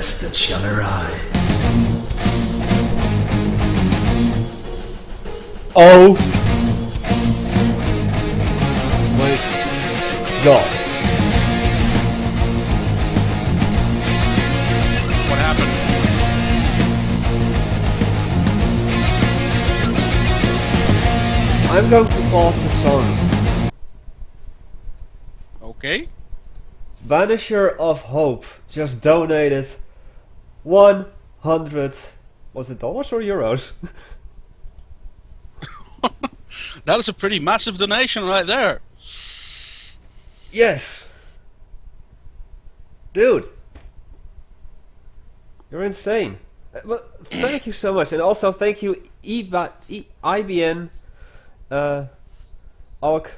best that shall arise. Oh my god. What happened? I'm going to pause the song. Okay. Banisher of Hope just donated 100, was it dollars or euros? That is a pretty massive donation right there. Yes. Dude. You're insane. But thank you so much, and also thank you IBN Alk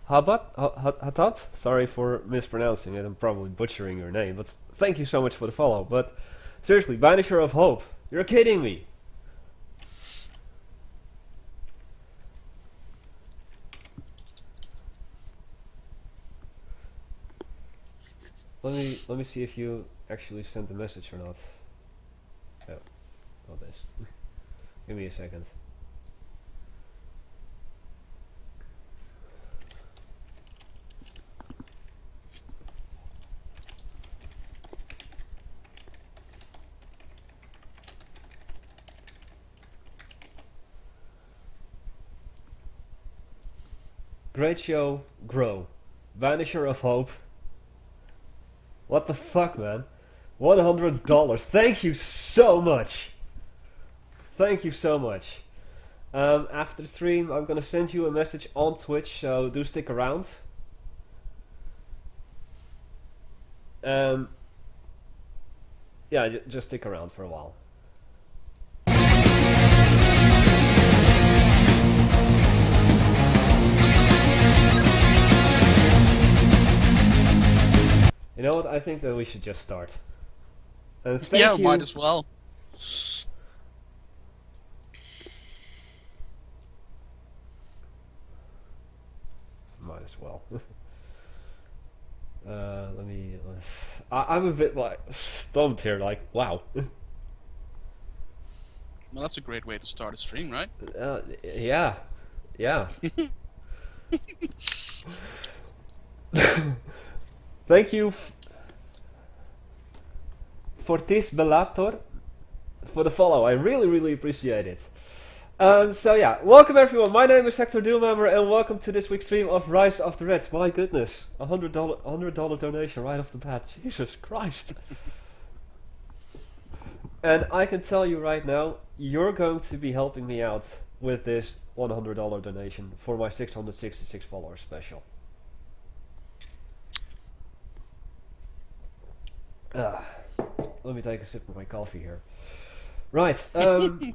Hatab. Sorry for mispronouncing it, I'm probably butchering your name, but thank you so much for the follow. But seriously, Banisher of Hope, you're kidding me. Let me see if you actually sent the message or not. Oh, not this. Give me a second. Great show, grow. Vanisher of Hope. What the fuck, man? $100. Thank you so much. Thank you so much. After the stream, I'm gonna send you a message on Twitch, so do stick around. Yeah, just stick around for a while. You know what? I think that we should just start. Thank Yeah, you. might as well. Might as well. Let me. I'm a bit like stumped here. Like, wow. Well, that's a great way to start a stream, right? Yeah, yeah. Thank you for this Bellator for the follow. I really appreciate it. So yeah, welcome everyone. My name is Hecthor Doomhammer, and welcome to this week's stream of Rise of the Reds. My goodness, $100 donation right off the bat. Jesus Christ. And I can tell you right now, you're going to be helping me out with this $100 donation for my 666 followers special. Let me take a sip of my coffee here. Right. I'm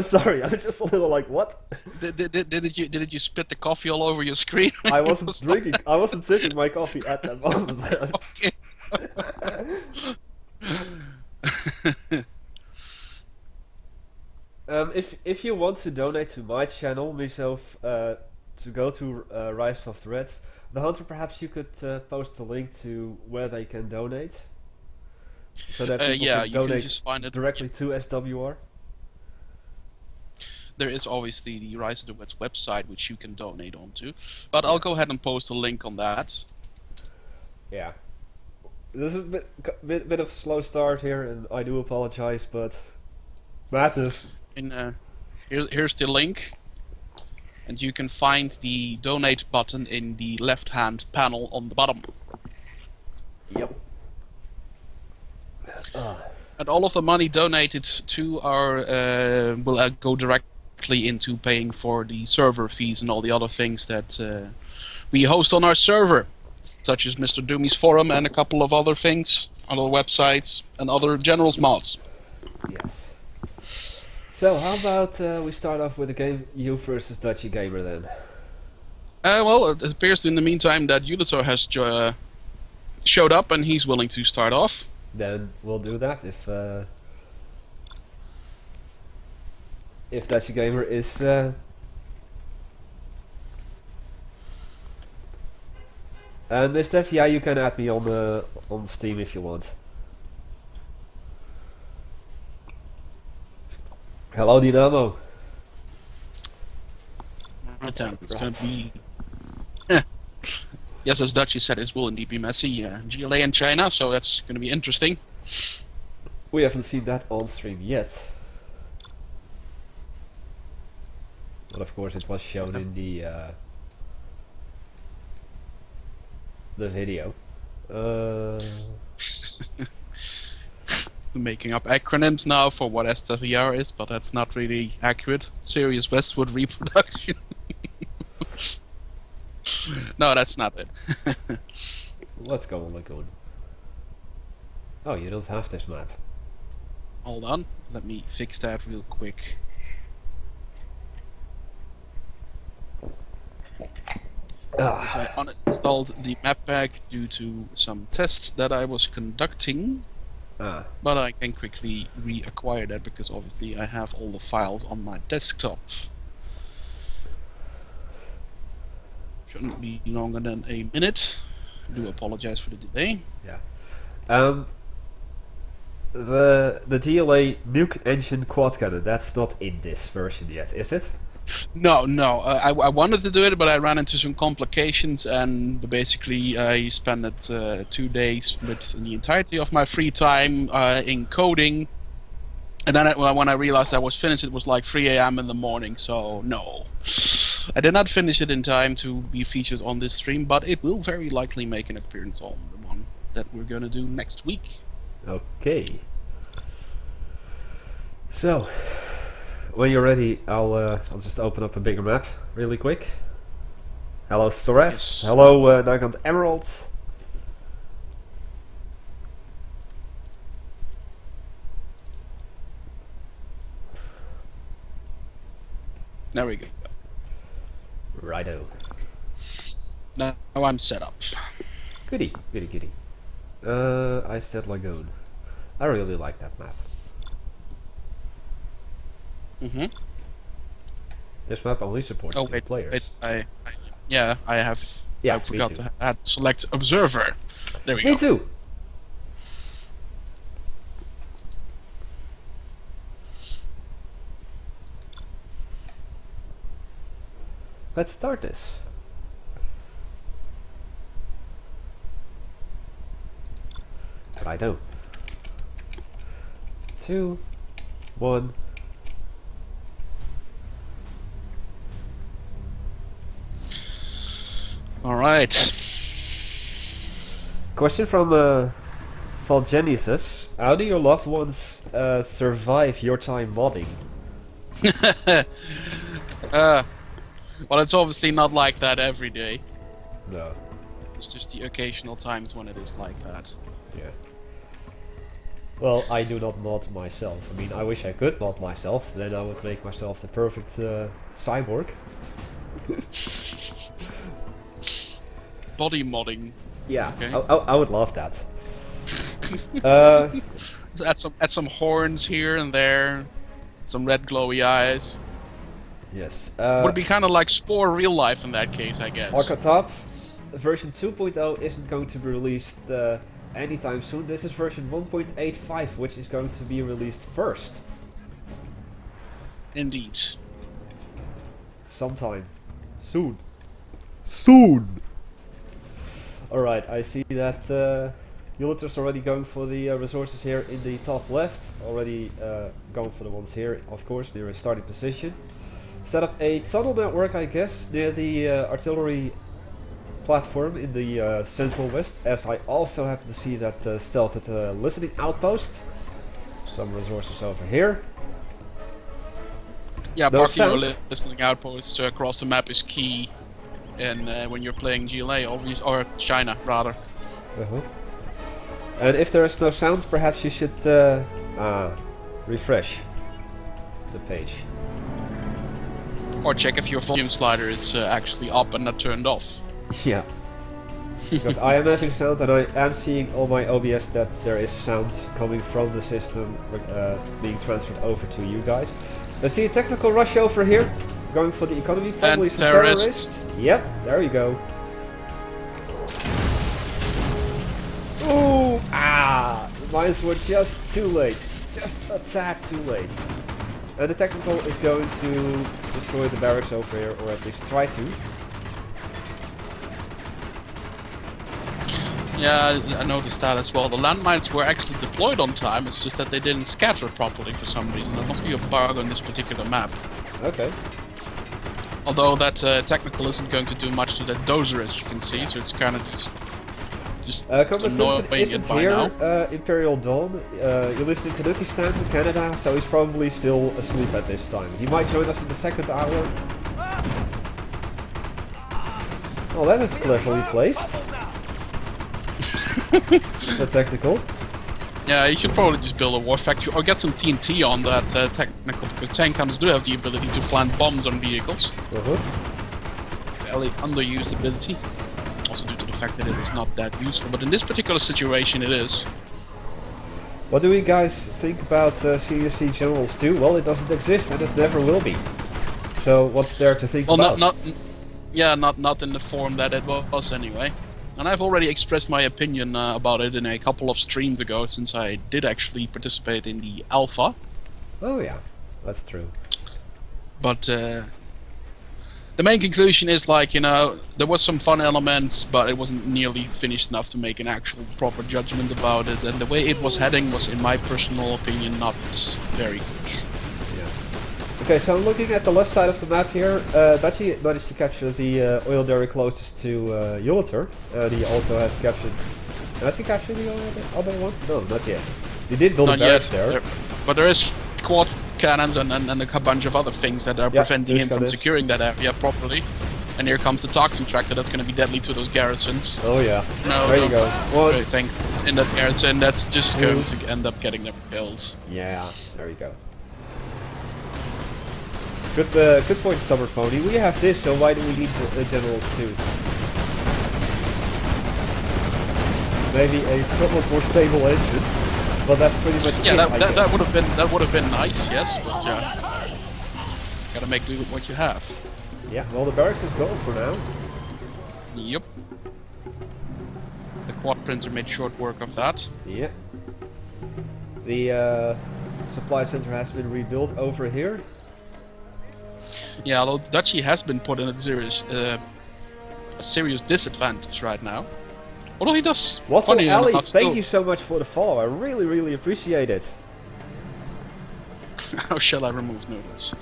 sorry. I'm just a little like, what? Did you spit the coffee all over your screen? I wasn't drinking. I wasn't sipping my coffee at that moment. Okay. If you want to donate to my channel, myself, to go to Rise of the Reds, the Hunter, perhaps you could post a link to where they can donate, so that people can donate can just find it directly to SWR. There is always the Rise of the Reds website which you can donate onto, but I'll go ahead and post a link on that. Yeah, this is a bit of a slow start here, and I do apologize, but madness. Here's the link. And you can find the donate button in the left-hand panel on the bottom. Yep. And all of the money donated to our will go directly into paying for the server fees and all the other things that we host on our server, such as Mr. Doomy's forum and a couple of other things, other websites and other general's mods. Yes. So how about we start off with a game, you versus Dutchygamer then? Well, it appears in the meantime that Ulater has showed up and he's willing to start off. Then we'll do that if Dutchygamer is and Miss Steph, yeah, you can add me on Steam if you want. Hello, Dynamo. Right then, it's gonna be. Yes, as Dutchy said, it will indeed be messy. GLA in China, so that's gonna be interesting. We haven't seen that on stream yet. But of course it was shown in the video. Making up acronyms now for what SWR is, but that's not really accurate. Serious Westwood Reproduction. No, that's not it. Let's go on Lagoon. Oh, you don't have this map. Hold on, let me fix that real quick. So I uninstalled the map pack due to some tests that I was conducting. But I can quickly reacquire that because obviously I have all the files on my desktop. Shouldn't be longer than a minute. I do apologize for the delay. Yeah. The GLA nuke engine quad cannon, that's not in this version yet, is it? No. I wanted to do it, but I ran into some complications, and basically I spent 2 days with the entirety of my free time in coding. And then when I realized I was finished, it was like 3 a.m. in the morning, so no. I did not finish it in time to be featured on this stream, but it will very likely make an appearance on the one that we're gonna do next week. Okay. So, when you're ready, I'll just open up a bigger map really quick. Hello Thores. Yes. Hello Nagant Emerald. There we go. Righto. Now I'm set up. Goody. I said Lagoon. I really like that map. Mm-hmm. This map only supports 2 players. I have. Yeah, I forgot me too. to add select observer. There we go. Me too. Let's start this. Righto. 2, 1. All right. Question from Valgenesis. How do your loved ones survive your time modding? Well, it's obviously not like that every day. No. It's just the occasional times when it is like that. Yeah. Well, I do not mod myself. I mean, I wish I could mod myself. Then I would make myself the perfect cyborg. Body modding. Yeah, Okay. I would love that. Add some horns here and there, some red glowy eyes. Yes. Would be kind of like Spore real life in that case, I guess. Arcatop, version 2.0 isn't going to be released anytime soon. This is version 1.85, which is going to be released first. Indeed. Sometime. Soon. Soon! Alright, I see that Ulater's already going for the resources here in the top left. Already going for the ones here, of course, near a starting position. Set up a tunnel network, I guess, near the artillery platform in the central west, as I also happen to see that stealthed listening outpost. Some resources over here. Yeah, Those parking your sounds- listening outposts across the map is key, and when you're playing GLA, or China rather. And if there is no sounds, perhaps you should refresh the page. Or check if your volume slider is actually up and not turned off. Yeah. Because I am having sound and I am seeing on my OBS that there is sound coming from the system being transferred over to you guys. I see a technical rush over here, going for the economy, probably And some terrorists. Yep, there you go. Ooh, mines were just too late. Just a tad too late. And the technical is going to destroy the barracks over here, or at least try to. Yeah, I noticed that as well. The landmines were actually deployed on time, it's just that they didn't scatter properly for some reason. That must be a bug on this particular map. Okay. Although that technical isn't going to do much to that dozer, as you can see, so it's kind of just Comment isn't here, Imperial Dawn. He lives in Dutchygamer in Canada, so he's probably still asleep at this time. He might join us in the second hour. Oh, that is cleverly placed. The technical. Yeah, you should probably just build a war factory or get some TNT on that technical, because tank guns do have the ability to plant bombs on vehicles. Fairly underused ability. Also due to the fact that it is not that useful, but in this particular situation it is. What do you guys think about CSC Generals 2? Well, it doesn't exist and it never will be. So what's there to think about? Not in the form that it was anyway. And I've already expressed my opinion about it in a couple of streams ago, since I did actually participate in the alpha. Oh yeah, that's true. But the main conclusion is, like, you know, there was some fun elements, but it wasn't nearly finished enough to make an actual proper judgment about it. And the way it was heading was, in my personal opinion, not very good. Yeah. Okay, so I'm looking at the left side of the map here. Dutchy managed to capture the oil derrick closest to Ulater. He also has captured... Has he captured the other one? No, not yet. He did build a barracks there. But there is quad cannons and a bunch of other things that are preventing him from securing that area properly. And here comes the toxin tractor that's going to be deadly to those garrisons. Oh yeah, no, there you go. Well, I think in that garrison that's just going to end up getting them killed. Yeah, there you go. Good point, Stubborn Pony. We have this, so why do we need generals too? Maybe a somewhat more stable engine. Well, that's pretty much that would have been nice, yes, but gotta make do with what you have. Yeah, well, the barracks is gone for now. Yep. The quad printer made short work of that. Yeah. The supply center has been rebuilt over here. Yeah, although Dutchy has been put in a serious disadvantage right now. Although he does. Waffle Alley, thank you so much for the follow. I really, really appreciate it. How shall I remove noodles?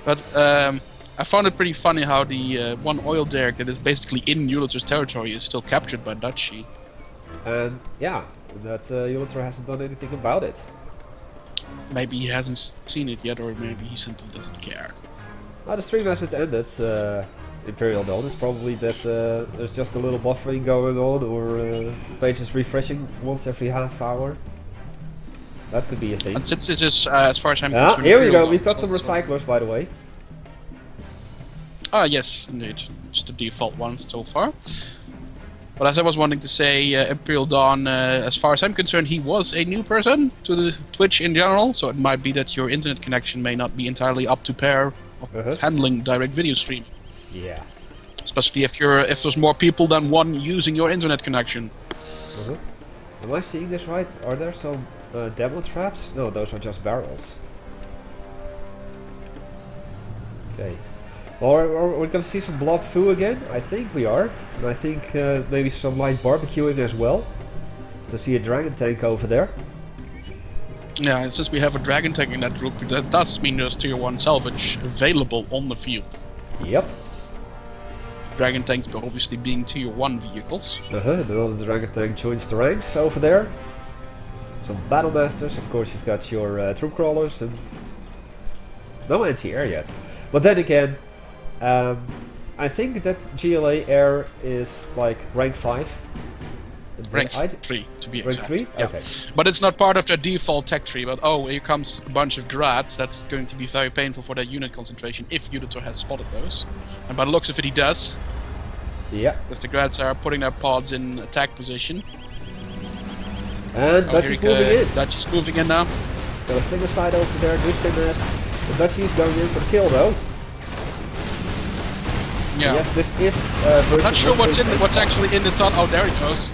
But I found it pretty funny how the one oil derrick that is basically in Ulater's territory is still captured by Dutchy. And yeah, that Ulater hasn't done anything about it. Maybe he hasn't seen it yet, or maybe he simply doesn't care. The stream hasn't ended. Imperial Dawn is probably that there's just a little buffering going on, or page is refreshing once every half hour. That could be a thing. And since it is, as far as I'm concerned, here we go. We've got some recyclers, by the way. Ah, yes, indeed. Just the default ones so far. But as I was wanting to say, Imperial Dawn, as far as I'm concerned, he was a new person to the Twitch in general, so it might be that your internet connection may not be entirely up to par of handling direct video stream. Yeah. Especially if there's more people than one using your internet connection. Am I seeing this right? Are there some demo traps? No, those are just barrels. Okay. Or we're gonna see some blob foo again? I think we are. And I think maybe some light barbecuing as well. So I see a dragon tank over there. Yeah, and since we have a dragon tank in that group, that does mean there's tier 1 salvage available on the field. Yep. Dragon tanks obviously being tier 1 vehicles. Another dragon tank joins the ranks over there. Some battle masters, of course you've got your troop crawlers and no anti-air yet. But then again, I think that GLA air is like rank 5. Rank 3 to be exact. Rank 3? Yeah. Okay. But it's not part of their default tech tree, but oh, here comes a bunch of grads. That's going to be very painful for their unit concentration if Ulater has spotted those. And by the looks of it, he does. Yeah. Because the grads are putting their pods in attack position. And Dutchy's moving in. Dutchy's moving in now. Got a single side over there, Dutchygamer. The Dutchy's going in for the kill though. Yeah. Yes, this is not sure what's actually in the tunnel. Oh, there it goes.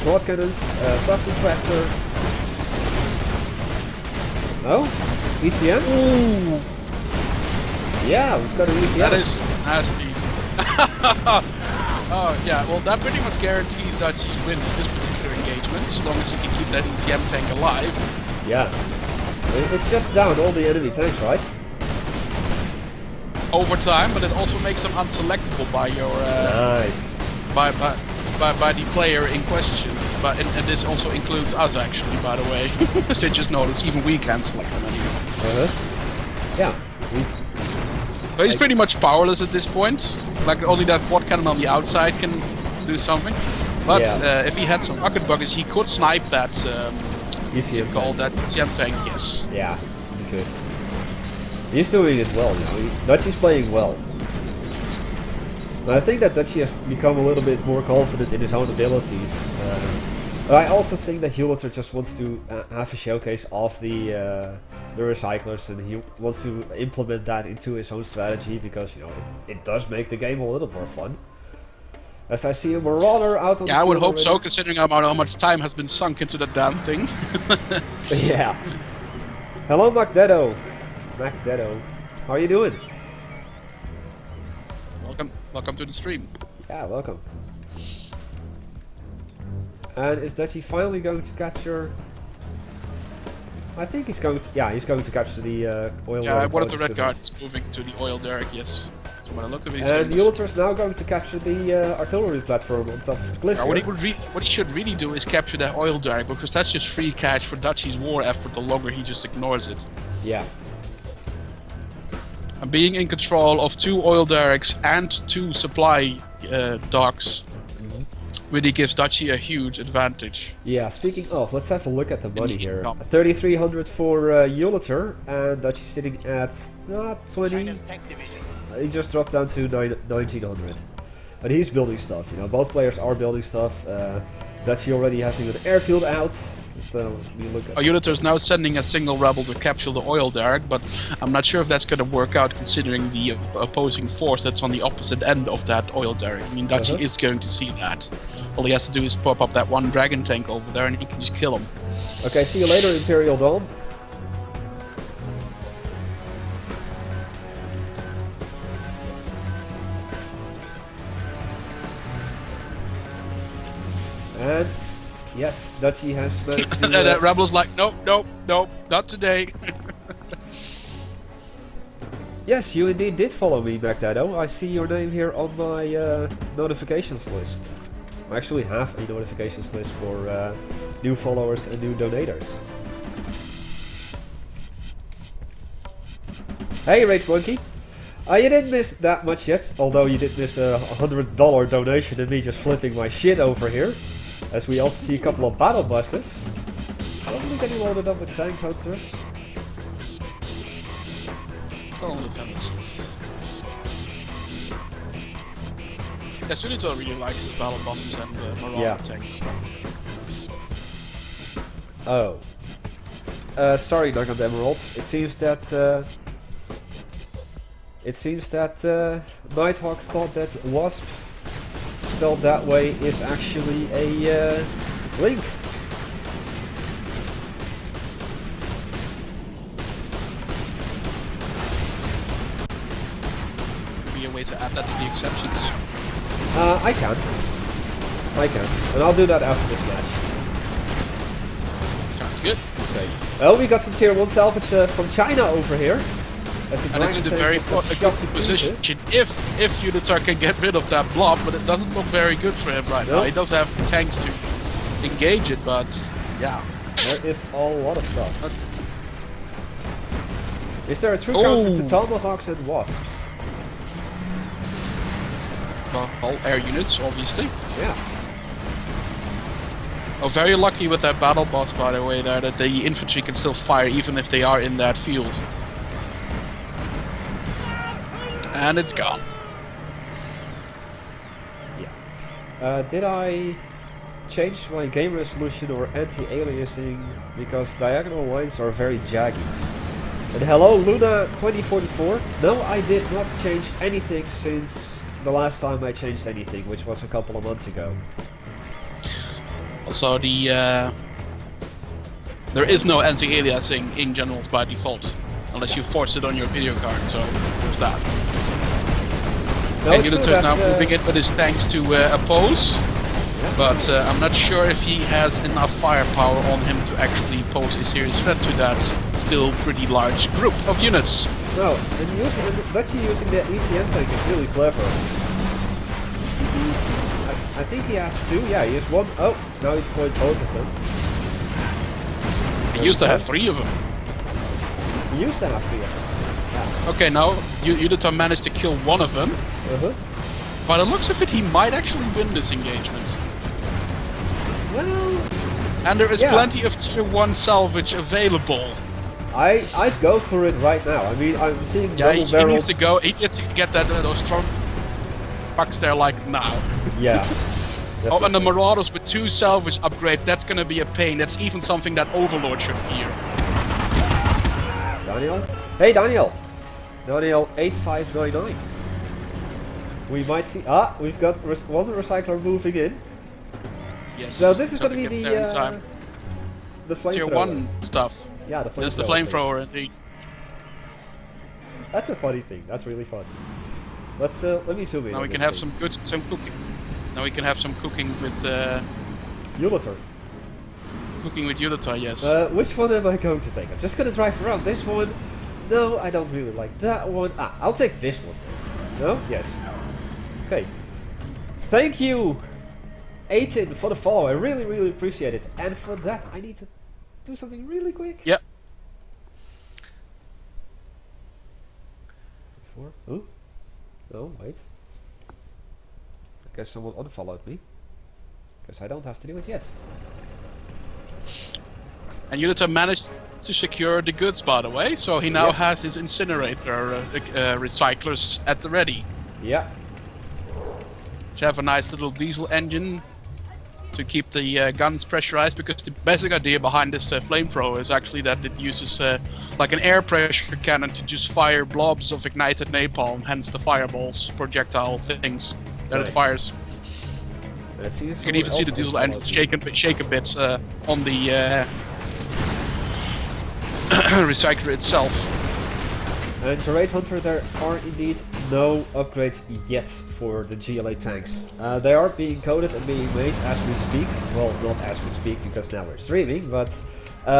Broad cannons, toxin tractor. Oh? ECM? Ooh, Yeah, we've got an ECM. that is nasty. Oh yeah, well that pretty much guarantees Dutchy's win in this particular engagement, as long as he can keep that ECM tank alive. Yeah. It shuts down all the enemy tanks, right? Over time, but it also makes them unselectable by your Nice. by the player in question. But and this also includes us actually, by the way. So just notice, even we can't select them anymore. Yeah. But he's pretty much powerless at this point. Like only that quad cannon on the outside can do something. But Yeah. if he had some bucket buggers, he could snipe that. ECM Called that ECM tank, yes. Yeah, he could. He's doing it well, you know. Dutchy's playing well. But I think that Dutchy has become a little bit more confident in his own abilities. But I also think that Ulater just wants to have a showcase of the recyclers, and he wants to implement that into his own strategy because, you know, it does make the game a little more fun. As I see a Marauder out on the Yeah, I would field hope so, already. considering how much time has been sunk into that damn thing. Yeah. Hello, Macdedo. Macdedo. How are you doing? Welcome to the stream. Yeah, welcome. And is Dutchy finally going to capture? I think he's going to. Yeah, he's going to capture the oil. Yeah, one of the apologies red to guards is moving to the oil derrick, yes. So when I looked at it, And Ulater is now going to capture the artillery platform on top of the cliff. what here. he should really do is capture that oil derrick, because that's just free cash for Dutchy's war effort the longer he just ignores it. Yeah. And being in control of 2 oil derricks and 2 supply docks really gives Dutchy a huge advantage. Yeah. Speaking of, let's have a look at the money the here. top. 3,300 for Ulater, and Dutchy's sitting at 20. He just dropped down to 1,900. And he's building stuff. You know, both players are building stuff. Dutchy already having an airfield out. Just we look at. Ulater is now sending a single rebel to capture the oil derrick, but I'm not sure if that's going to work out considering the opposing force that's on the opposite end of that oil derrick. I mean, Dutchy is going to see that. All he has to do is pop up that one dragon tank over there and he can just kill him. Okay, see you later, Imperial Dawn. And yes, Dutchy has managed to. That rebel's like, nope, not today. Yes, you indeed did follow me, Magdado. I see your name here on my notifications list. I actually have a notifications list for new followers and new donators. Hey, Rage Monkey. You didn't miss that much yet, although you did miss a $100 donation and me just flipping my shit over here. As we also see a couple of battle busters. Probably getting loaded up with tank hunters. Yeah, Ulater really likes his battle bosses and Marauder tanks. Oh. Sorry, Dark of Emerald. It seems that Nighthawk thought that Wasp spelled that way is actually a link. Be a way to add that to the exceptions. I can. And I'll do that after this match. Sounds good. Okay. Well, we got some tier 1 salvage from China over here. And it's in a very good position if Ulater can get rid of that blob, but it doesn't look very good for him right now. He does have tanks to engage it, but yeah. There is a lot of stuff. Is there a true counter to Tomahawks and Wasps? Well, all air units, obviously. Yeah. Oh, very lucky with that battle boss, by the way, there, that the infantry can still fire even if they are in that field. And it's gone. Yeah. Did I change my game resolution or anti-aliasing because diagonal lines are very jaggy? And hello, Luna 2044. No, I did not change anything since the last time I changed anything, which was a couple of months ago. Also, the There is no anti-aliasing in generals by default, unless you force it on your video card, so there's that. No, And it's true Ulater is that, now moving in with his tanks to oppose, yeah. but I'm not sure if he has enough firepower on him to actually pose a serious threat to that still pretty large group of units. No, and Dutchy using the ECM tank is really clever. I think he has two, yeah, he has one. Oh, now he deployed both of them. He used to have 3 of them. He used to have 3 of them. Yeah. Okay, now Ulater managed to kill one of them. By the looks of it, he might actually win this engagement. Well, And there is yeah. plenty of tier 1 salvage available. I'd go for it right now. I mean, I'm seeing Yeah, double he barrels. needs to go. He needs to get that those strong bucks there like now. Yeah. Oh, and the Marauders with 2 salvage upgrade, that's gonna be a pain. That's even something that Overlord should fear. Daniel? Hey, Daniel! Daniel 8599. We might see. Ah, we've got one recycler moving in. Yes. So this is so going to be get there in time. the Tier flamethrower. 1 stuff. Yeah, the flamethrower. That's the flamethrower indeed. That's a funny thing. That's really fun. Let me zoom in. Now on we can this have thing. some cooking. Now we can have some cooking with Ulater. Ulater, yes. Which one am I going to take? I'm just going to drive around this one. No, I don't really like that one. Ah, I'll take this one. No? Yes. Okay. Thank you, 18, for the follow. I really, really appreciate it. And for that, I need to do something really quick. Yep. Before? Oh? No, wait. I guess someone unfollowed me. Because I don't have to do it yet. And Ulater managed to secure the goods, by the way, so he now has his incinerator recyclers at the ready. Yeah. To have a nice little diesel engine to keep the guns pressurized, because the basic idea behind this flamethrower is actually that it uses like an air pressure cannon to just fire blobs of ignited napalm, hence the fireballs, projectile things that it fires. Let's see, You can even see the diesel engine shake a bit on the recycler itself. And Terrain Hunter, there are indeed no upgrades yet for the GLA tanks. They are being coded and being made as we speak. Well, not as we speak, because now we're streaming, but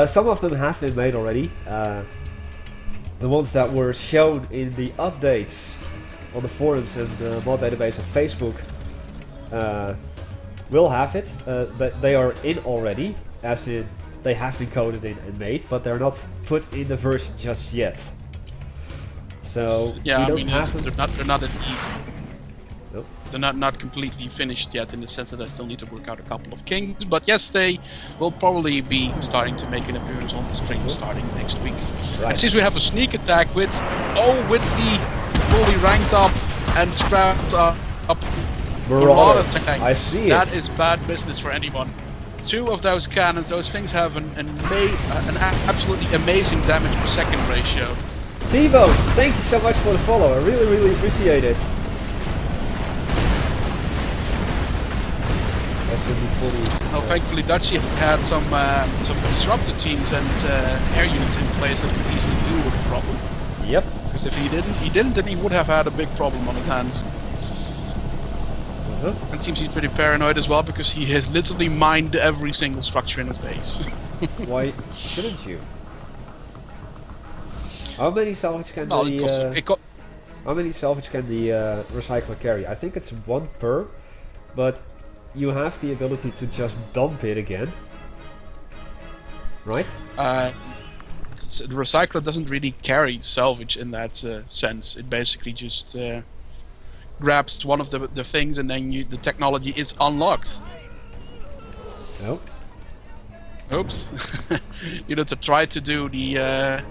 some of them have been made already. The ones that were shown in the updates on the forums and the mod database of Facebook will have it. They are in already, as in they have been coded in and made, but they're not put in the version just yet. So yeah, we I don't mean, have they're not at Nope. They're not completely finished yet, in the sense that I still need to work out a couple of kings. But yes, they will probably be starting to make an appearance on the stream starting next week. Right. And since we have a sneak attack with the fully ranked up and scrapped up Marauder. tank, I see that it. is bad business for anyone. 2 of those cannons, those things have an absolutely amazing damage per second ratio. T-Bone, thank you so much for the follow. I really, really appreciate it. Well, thankfully Dutchy had some disruptor teams and air units in place that could easily deal with the problem. Yep. Because if he didn't, then he would have had a big problem on his hands. And it seems he's pretty paranoid as well, because he has literally mined every single structure in his base. Why shouldn't you? How many salvage can Well, how many salvage can the recycler carry? I think it's 1 per, but you have the ability to just dump it again, right? So the recycler doesn't really carry salvage in that sense. It basically just grabs one of the things, and then the technology is unlocked. Nope. Oops. You know, to try to do the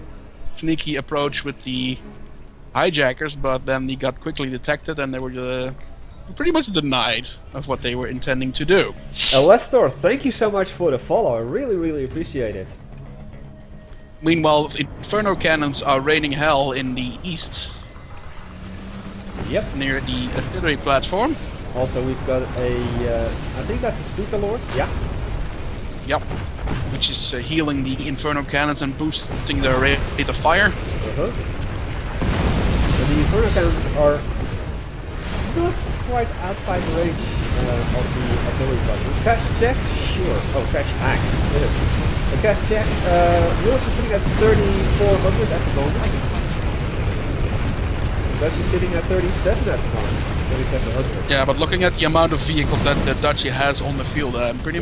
sneaky approach with the hijackers, but then they got quickly detected and they were pretty much denied of what they were intending to do. Lestor, thank you so much for the follow. I really, really appreciate it. Meanwhile, Inferno cannons are raining hell in the east. Yep. Near the artillery platform. Also, we've got a, I think that's a speaker lord. Yeah. Yep. Which is healing the Inferno cannons and boosting their rate of fire. And the Inferno cannons are not quite outside the range of the artillery button. Catch check? Sure. Oh, catch hack. The catch check, we're also sitting at 3,400 at the moment. Dutch is sitting at 37 at the moment. 3,700. Yeah, but looking at the amount of vehicles that Dutchy has on the field, I'm feel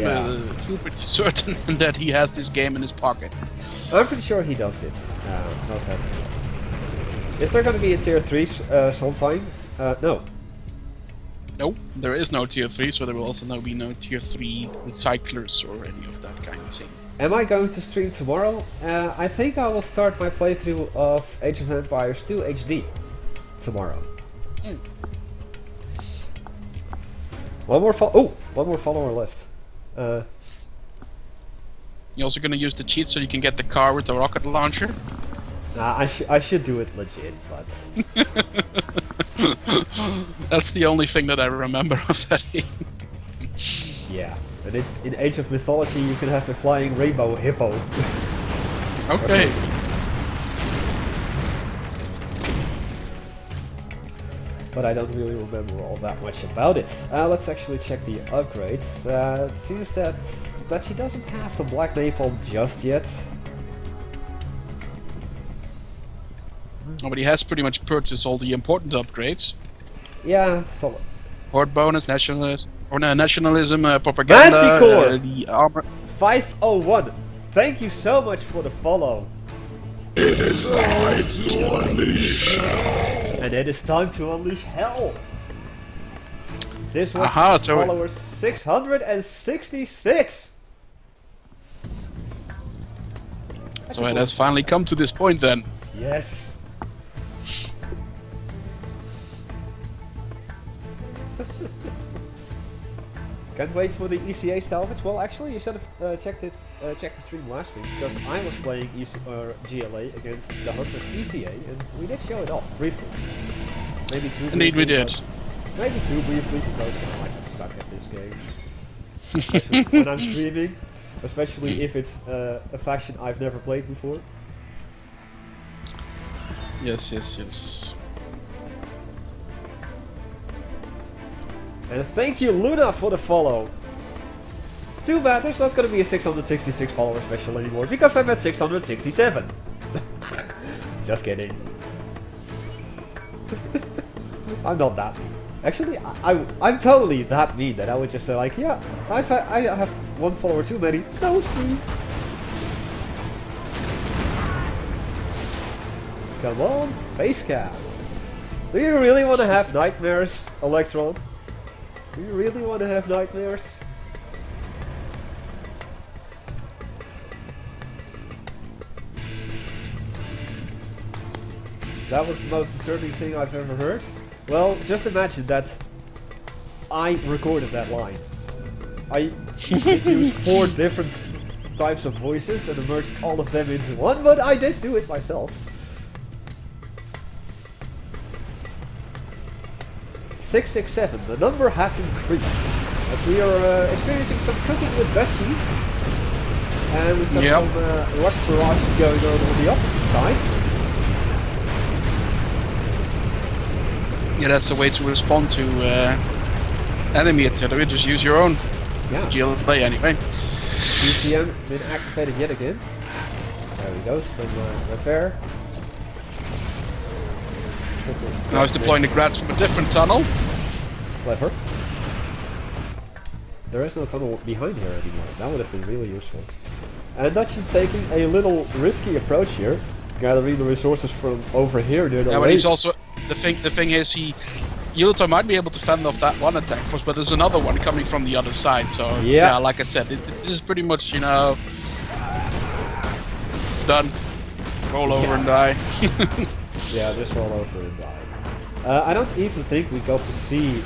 pretty certain that he has this game in his pocket. I'm pretty sure he does it. Knows how to do it. Is there going to be a tier 3 sometime? No. No, there is no tier 3, so there will also be no tier 3 recyclers or any of that kind of thing. Am I going to stream tomorrow? I think I will start my playthrough of Age of Empires 2 HD tomorrow. One more follower left. You're also gonna use the cheat so you can get the car with the rocket launcher? Nah, I should do it legit, but... That's the only thing that I remember of that game. Yeah, and in Age of Mythology you can have a flying rainbow hippo. Okay. But I don't really remember all that much about it. Let's actually check the upgrades. It seems that she doesn't have the Black Napalm just yet. Oh, but he has pretty much purchased all the important upgrades. Yeah, so... Horde bonus, nationalism, propaganda, Manticore! The armor... 501, thank you so much for the follow. It is time to unleash hell. And it is time to unleash hell. This was so followers 666. So it has finally come to this point then. Yes. Can't wait for the ECA salvage. Well, actually, you should have checked the stream last week because I was playing GLA against the Hunters ECA, and we did show it off briefly. Maybe two. Indeed, we did. Maybe two briefly because I like to suck at this game. Especially when I'm streaming, especially if it's a faction I've never played before. Yes, yes, yes. And thank you, Luna, for the follow. Too bad there's not going to be a 666 follower special anymore because I'm at 667. Just kidding. I'm not that mean. Actually, I'm totally that mean that I would just say like, yeah, I have one follower too many. No, it's me. Come on, face cam. Do you really want to have nightmares, Electron? Do you really want to have nightmares? That was the most disturbing thing I've ever heard. Well, just imagine that I recorded that line. I used 4 different types of voices and merged all of them into one, but I did do it myself. 667, the number has increased. But we are experiencing some cooking with Betsy. And we've got some rocket barrages going on the opposite side. Yeah, that's the way to respond to enemy artillery. Just use your own. Yeah. GLA anyway. UCM been activated yet again. There we go, some repair. Now he's deploying the grats from a different tunnel. Clever. There is no tunnel behind here anymore. That would have been really useful. And Dutchy taking a little risky approach here, gathering the resources from over here near the but he's also the thing is Ulater might be able to fend off that one attack force, but there's another one coming from the other side. So yeah, like I said, this is pretty much done. Roll over and die. Yeah, just roll over and die. I don't even think we got to see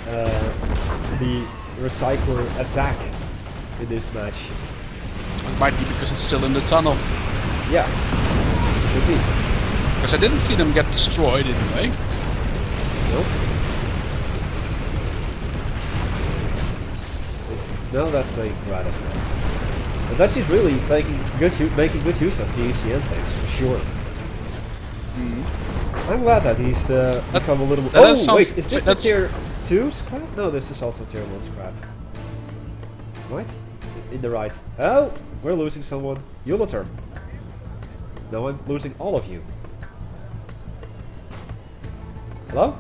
the recycler attack in this match. It might be because it's still in the tunnel. Yeah, could be. Because I didn't see them get destroyed anyway. Nope. No, that's a grat as well. But Dutchy's really making good use of the ECN tanks, for sure. I'm glad that he's become a little... Oh, wait, is this the tier 2 scrap? No, this is also tier 1 scrap. Right? In the right. Oh, we're losing someone. Ulater. No, I'm losing all of you. Hello?